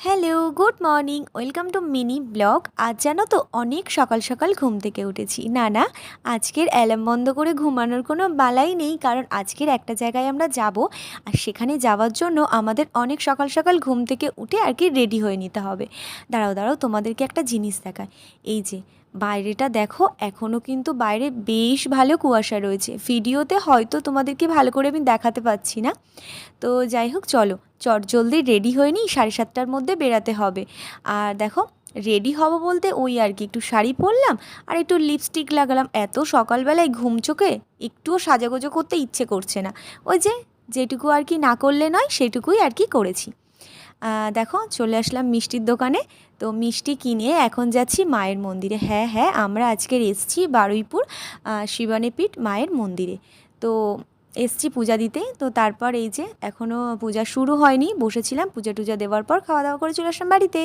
Hello, good morning, welcome to mini blog. আজ জানো তো অনেক সকাল সকাল ঘুম থেকে উঠেছি। না, আজকের অ্যালার্ম বন্ধ করে ঘুমানোর কোনো বালাই নেই, কারণ আজকের একটা জায়গায় আমরা যাব। আর সেখানে যাওয়ার জন্য আমাদের অনেক সকাল সকাল ঘুম থেকে উঠে আর কি রেডি হয়ে নিতে হবে। দাঁড়াও তোমাদেরকে একটা জিনিস দেখায়। এই যে বাইরেটা দেখো, এখনও কিন্তু বাইরে বেশ ভালো কুয়াশা রয়েছে। ভিডিওতে হয়তো তোমাদেরকে ভালো করে আমি দেখাতে পাচ্ছি না। তো যাই হোক, চলো জলদি রেডি হয়ে নিই, 7:30টার মধ্যে বেরাতে হবে। আর দেখো, রেডি হব বলতে ওই আর কি, একটু শাড়ি পরলাম আর একটু লিপস্টিক লাগালাম। এত সকালবেলায় ঘুম চোখে একটুও সাজাগোজো করতে ইচ্ছে করছে না। ওই যেটুকু আর কি না করলে নয় সেটুকুই আর কি করেছি। দেখো, চলে আসলাম মিষ্টির দোকানে। তো মিষ্টি কিনে এখন যাচ্ছি মায়ের মন্দিরে। হ্যাঁ, আমরা আজকের এসছি বারুইপুর শিবানীপীঠ মায়ের মন্দিরে। তো এসছি পূজা দিতে। তো তারপর এই যে এখনও পূজা শুরু হয়নি, বসেছিলাম। পূজা টুজা দেওয়ার পর খাওয়া দাওয়া করে চলে আসলাম বাড়িতে।